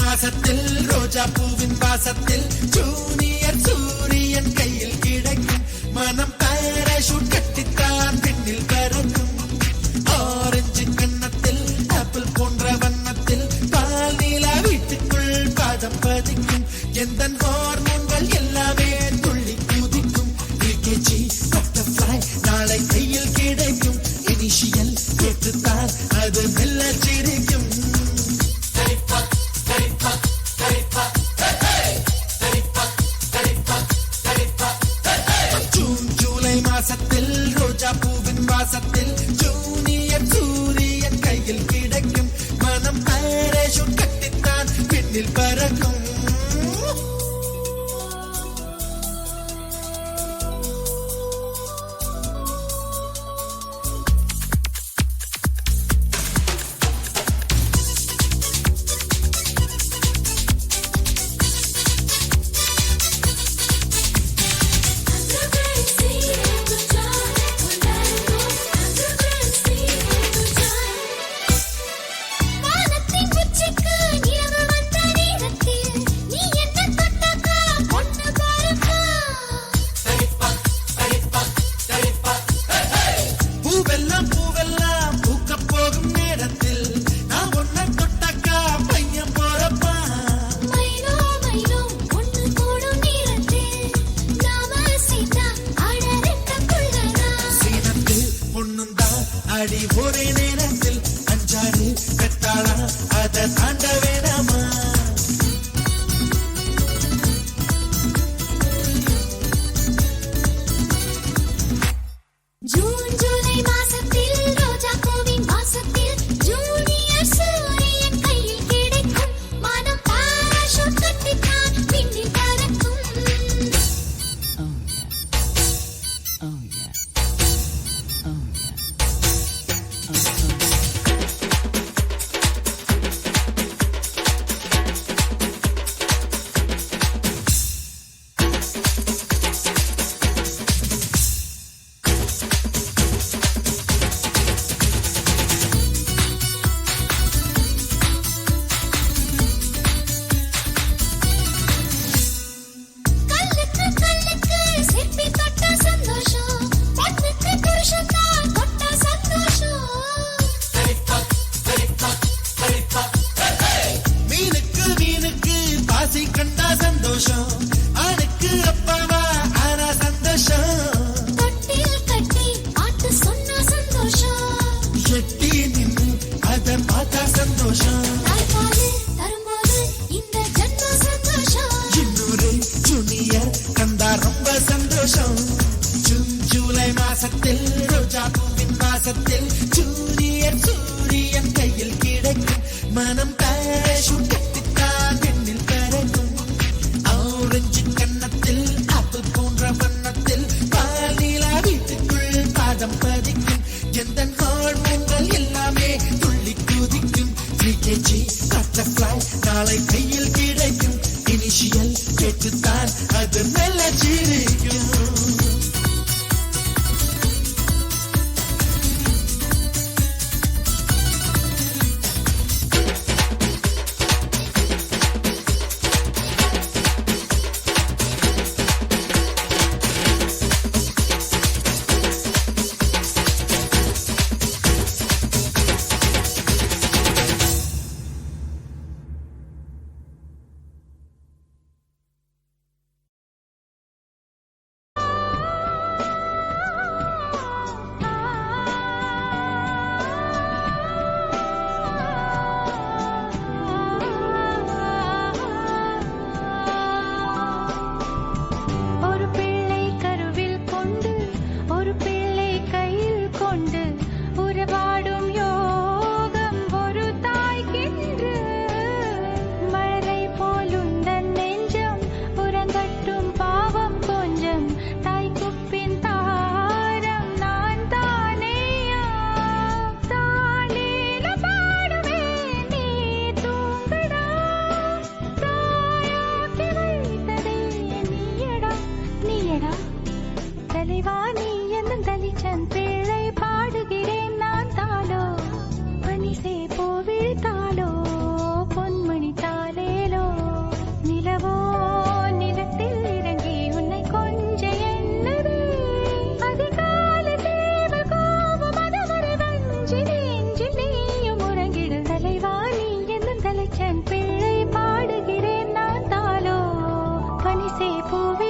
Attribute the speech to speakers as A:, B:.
A: மாசத்தில் ரோஜா பூவின் வாசத்தில் ஜூனியர் சூரியன் கையில் கிடைக்கும் மனம் பாராசூட் கட்டித்தான் பின்னில் பறக்கும் ஆரஞ்சு கன்னத்தில் ஆப்பிள் போன்ற வண்ணத்தில் பால் நீலா வீட்டுக்குள் பாதம் பதிக்கும் எந்த ஹார்மோன்கள் எல்லாமே துள்ளி குதிக்கும் லிகேஜி பட்டர்ஃப்ளை நாளை கையில் கிடைக்கும் இனிஷியல் கேட்டுத்தான் அது மெல்ல சிரிக்கும் மாசத்தில் ரோஜா பூவின் வாசத்தில் ஜூனியர் சூரியன் கையில் கிடைக்கும் மனம் பாராசூட் கட்டித்தான் பின்னில் பறக்கும் அடி ஒரே நேரத்தில் அஞ்சாறு பெத்தாளா அதை தாண்ட வேணாமா
B: ஜூன் ஜூலை மாசத்தில் ரோஜா பூவின் வாசத்தில் ஜூனியர் சூரியன் கையில் கிடைக்கும் மனம் பாராசூட் கட்டித்தான் பின்னில் பறக்கும்
A: கண்டா சந்தோஷம் ஆணுக்கு அப்பாவா ஆனா சந்தோஷம்
B: தொட்டில் கட்டி பாட்டு சொன்னா சந்தோஷம்
A: எட்டி நின்று அதை பார்த்தா சந்தோஷம்
B: தாய்ப்பால் தரும்போது இந்த ஜன்ம சந்தோஷம்
A: இன்னொரு ஜூனியர் கண்டா ரொம்ப சந்தோஷம் ஜூன் ஜூலை மாசத்தில் ரோஜா பூவின் வாசத்தில் ஜூனியர் சூரியன் கையில் கிடைக்கும் மனம் பாராசூட் கட்டித்தான் பின்னில் பறக்கும் ஆரஞ்சு கன்னத்தில் ஆப்பிள் போன்ற வண்ணத்தில் பால் நீலா வீட்டுக்குள் பாதம் பதிக்கும் எந்த ஹார்மோன்கள் எல்லாமே துள்ளி குதிக்கும் லிகேஜி பட்டர்ஃப்ளை நாளை கையில் கிடைக்கும் இனிஷியல் கேட்டுத்தான் அது மெல்ல சிரிக்கும்
B: பூவே